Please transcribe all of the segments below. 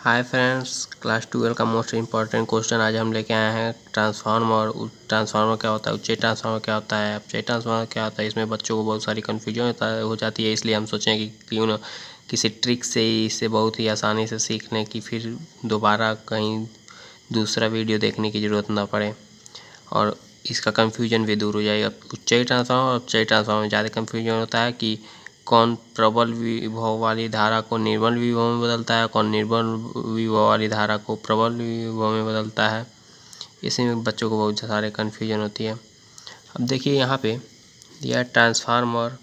Hi friends, class 12 का most important question आज हम लेके आए हैं। ट्रांसफार्मर ट्रांसफार्मर क्या होता है, उच्च ट्रांसफार्मर क्या होता है, अपचयी ट्रांसफार्मर क्या होता है। इसमें बच्चों को बहुत सारी कन्फ्यूजन हो जाती है, इसलिए हम सोचें कि क्यों ना किसी ट्रिक से इसे बहुत ही आसानी से सीख लें कि फिर दोबारा कहीं दूसरा वीडियो देखने की ज़रूरत ना पड़े और इसका कन्फ्यूजन भी दूर हो जाएगा। उच्चयी ट्रांसफार्मर और अपचयी ट्रांसफार्मर में ज़्यादा कन्फ्यूजन होता है कि कौन प्रबल विभव वाली धारा को निर्बल विभव में बदलता है, कौन निर्बल विभव वाली धारा को प्रबल विभव में बदलता है। इसी में बच्चों को बहुत सारे कन्फ्यूजन होती है। अब देखिए यहाँ पे दिया ट्रांसफार्मर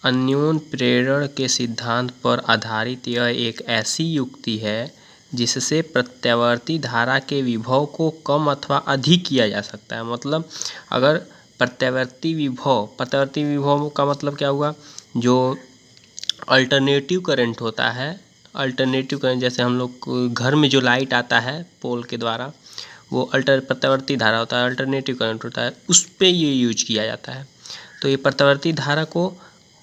अन्योन प्रेरण के सिद्धांत पर आधारित यह एक ऐसी युक्ति है जिससे प्रत्यावर्ती धारा के विभव को कम अथवा अधिक किया जा सकता है। मतलब अगर प्रत्यावर्ती विभव का मतलब क्या हुआ, जो अल्टरनेटिव करंट होता है, अल्टरनेटिव करंट जैसे हम लोग घर में जो लाइट आता है पोल के द्वारा, वो प्रत्यावर्ती धारा होता है, अल्टरनेटिव करंट होता है, उस पर ये यूज किया जाता है। तो ये प्रत्यावर्ती धारा को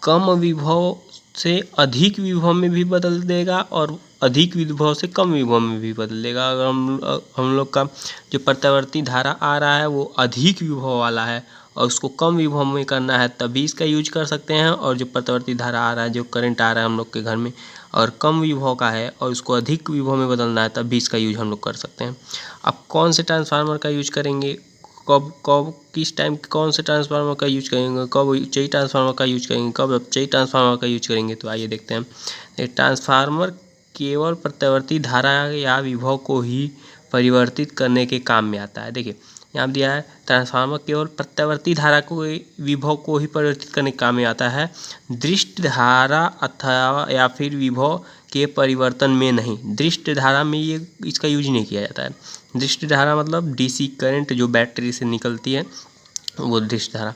कम विभव से अधिक विभव में भी बदल देगा और अधिक विभव से कम विभव में भी बदल देगा। अगर हम लोग का जो प्रत्यावर्ती धारा आ रहा है वो अधिक विभव वाला है और उसको कम विभव में करना है तभी इसका यूज कर सकते हैं, और जो प्रत्यावर्ती धारा आ रहा है, जो करंट आ रहा है हम लोग के घर में और कम विभव का है और उसको अधिक विभव में बदलना है तब भी इसका यूज हम लोग कर सकते हैं। अब कौन से ट्रांसफार्मर का यूज करेंगे, कब कब किस टाइम कौन से ट्रांसफार्मर का यूज करेंगे, कब उच्चयी ट्रांसफार्मर का यूज करेंगे, कब अपचयी ट्रांसफार्मर का यूज करेंगे, तो आइए देखते हैं। ट्रांसफार्मर केवल प्रत्यावर्ती धारा या विभव को ही परिवर्तित करने के काम में आता है। देखिए यहाँ दिया है ट्रांसफार्मर केवल प्रत्यावर्ती धारा को विभव को ही परिवर्तित करने के काम में आता है, दृष्ट धारा अथवा या फिर विभव के परिवर्तन में नहीं। दृष्ट धारा में ये इसका यूज नहीं किया जाता है। दृष्ट धारा मतलब डीसी करंट जो बैटरी से निकलती है वो दृष्ट धारा।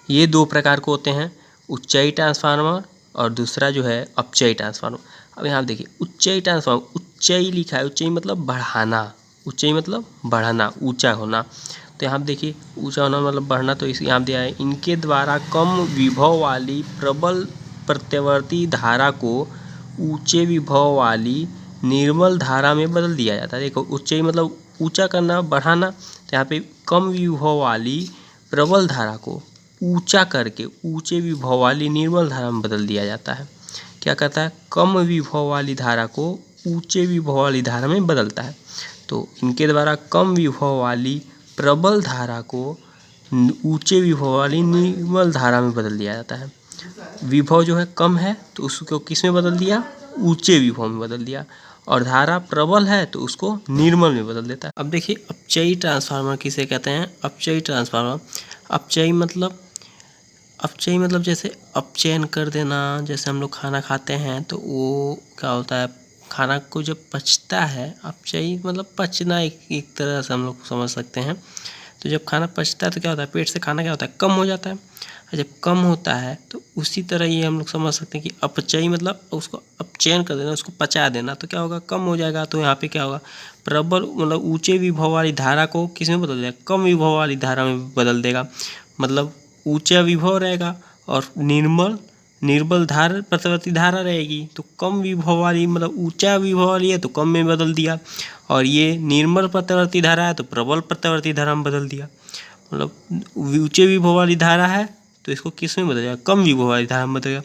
ये दो प्रकार के होते हैं, उच्चयी ट्रांसफार्मर और दूसरा जो है अपचयी ट्रांसफार्मर। अब यहाँ देखिए उच्चयी ट्रांसफार्मर, उच्चयी लिखा है, उच्चयी मतलब बढ़ाना, उच्चयी मतलब बढ़ाना, ऊंचा होना। तो यहाँ देखिए ऊंचा होना मतलब बढ़ना, तो इस यहाँ दिया है इनके द्वारा कम विभव वाली प्रबल प्रत्यावर्ती धारा को ऊंचे विभव वाली निर्मल धारा में बदल दिया जाता है। देखो उच्चयी मतलब ऊंचा करना, बढ़ाना, तो यहाँ पे कम विभव वाली प्रबल धारा को ऊंचा करके ऊंचे विभव वाली निर्मल धारा में बदल दिया जाता है। क्या कहता है, कम विभव वाली धारा को ऊंचे विभव वाली धारा में बदलता है। तो इनके द्वारा कम विभव वाली प्रबल धारा को ऊंचे विभव वाली निर्मल धारा में बदल दिया जाता है। विभव जो है कम है तो उसको किस में बदल दिया, ऊंचे विभव में बदल दिया, और धारा प्रबल है तो उसको निर्मल में बदल देता है। अब देखिए अपचयी ट्रांसफार्मर किसे कहते हैं। अपचयी ट्रांसफार्मर, अपचयी मतलब जैसे अपचयन कर देना, जैसे हम लोग खाना खाते हैं तो वो क्या होता है, खाना को जब पचता है, अपचयी मतलब पचना एक तरह से हम लोग समझ सकते हैं। तो जब खाना पचता है तो क्या होता है, पेट से खाना क्या होता है, कम हो जाता है, और जब कम होता है तो उसी तरह ये हम लोग समझ सकते हैं कि अपचयी मतलब उसको अपचयन कर देना, उसको पचा देना, तो क्या होगा, कम हो जाएगा। तो यहाँ पे क्या होगा, प्रबल मतलब ऊंचे विभव वाली धारा को किस में बदल देगा, कम विभव वाली धारा में बदल देगा। मतलब ऊंचा विभव रहेगा और निर्बल धारा प्रत्यावर्ती धारा रहेगी, तो कम विभव वाली मतलब ऊंचा विभव वाली है तो कम में बदल दिया, और ये निर्मल प्रत्यावर्ती धारा है तो प्रबल प्रत्यावर्ती धारा में बदल दिया। मतलब ऊंचे विभव वाली धारा है तो इसको किस में बदल जाएगा, कम विभव वाली धारा में बदलेगा।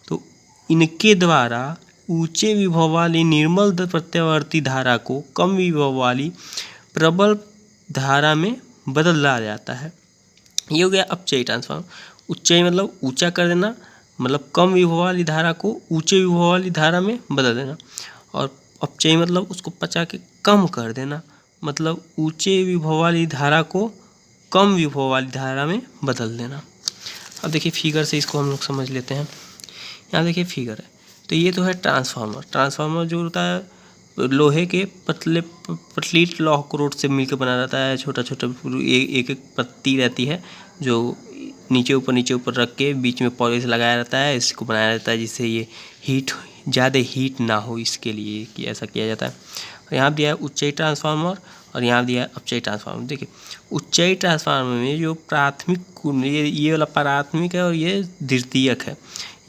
तो इनके द्वारा ऊंचे विभव वाली निर्मल प्रत्यावर्ती धारा को कम विभव वाली प्रबल धारा में बदला जाता है। ये हो गया अपचयी ट्रांसफार्मर। उच्चयी मतलब ऊंचा कर देना, मतलब कम विभव वाली धारा को ऊंचे विभव वाली धारा में बदल देना, और अपचयी मतलब उसको पचा के कम कर देना, मतलब ऊंचे विभव वाली धारा को कम विभव वाली धारा में बदल देना। अब देखिए फिगर से इसको हम लोग समझ लेते हैं। यहाँ देखिए फिगर है, तो ये तो है ट्रांसफार्मर। ट्रांसफार्मर जो होता है लोहे के पतली लौह क्रोट से मिलकर बना रहता है, छोटा छोटा एक एक पत्ती रहती है जो नीचे ऊपर रख के बीच में पॉलिश लगाया रहता है, इसको बनाया रहता है जिससे ये ज़्यादा हीट ना हो, इसके लिए कि ऐसा किया जाता है। यहाँ दिया है उच्चयी ट्रांसफार्मर और यहाँ दिया है अपचयी ट्रांसफार्मर। देखिए उच्चयी ट्रांसफार्मर में जो प्राथमिक कुंडली, ये वाला प्राथमिक है और ये द्वितीयक है।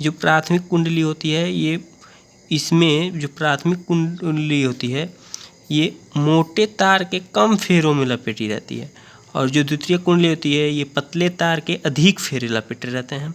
जो प्राथमिक कुंडली होती है ये इसमें जो प्राथमिक कुंडली होती है ये मोटे तार के कम फेरों में लपेटी रहती है, और जो द्वितीय कुंडली होती है ये पतले तार के अधिक फेरे लपेटे रहते हैं।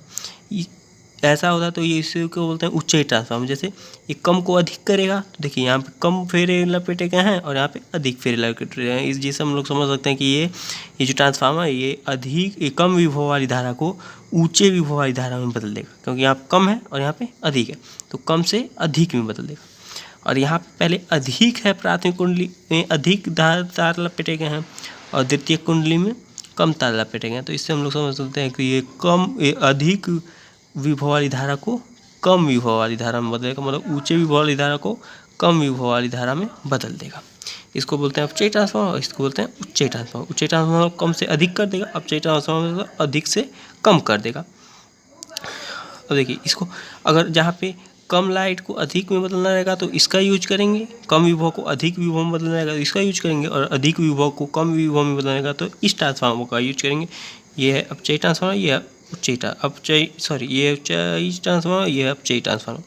ऐसा होता है तो ये इसी को बोलते हैं उच्चयी ट्रांसफार्मर। जैसे ये कम को अधिक करेगा तो देखिए यहाँ पे कम फेरे लपेटे गए हैं और यहाँ पे अधिक फेरे लपेटे गए हैं। इस जैसे हम लोग समझ सकते हैं कि ये जो ट्रांसफार्मर है ये कम विभव वाली धारा को ऊंचे विभव वाली धारा में बदल देगा, क्योंकि यहाँ कम है और यहाँ पे अधिक है तो कम से अधिक में बदल देगा। और यहाँ पे पहले अधिक है, प्राथमिक कुंडली में अधिक तार लपेटे गए हैं और द्वितीय कुंडली में कम तार लपेटे गए हैं। तो इससे हम लोग समझ सकते हैं कि ये अधिक विभव वाली धारा को कम विभव वाली धारा में बदलेगा, मतलब ऊंचे विभव वाली धारा को कम विभव वाली धारा में बदल देगा। इसको बोलते हैं अपचयी ट्रांसफार्मर और इसको बोलते हैं उच्चयी ट्रांसफार्मर। उच्चयी ट्रांसफार्मर कम से अधिक कर देगा, अपचयी ट्रांसफार्मर अधिक से कम कर देगा। अब देखिए इसको अगर जहाँ पे कम लाइट को अधिक में बदलना रहेगा तो इसका यूज करेंगे, कम विभव को अधिक विभव में बदलना रहेगा तो इसका यूज करेंगे, और अधिक विभव को कम विभव में बदलना रहेगा तो इस ट्रांसफार्मर का यूज करेंगे। ये है अपचयी ट्रांसफार्मर, ये है उच्चयी ट्रांसफार्मर, ये है अपचयी ट्रांसफार्मर।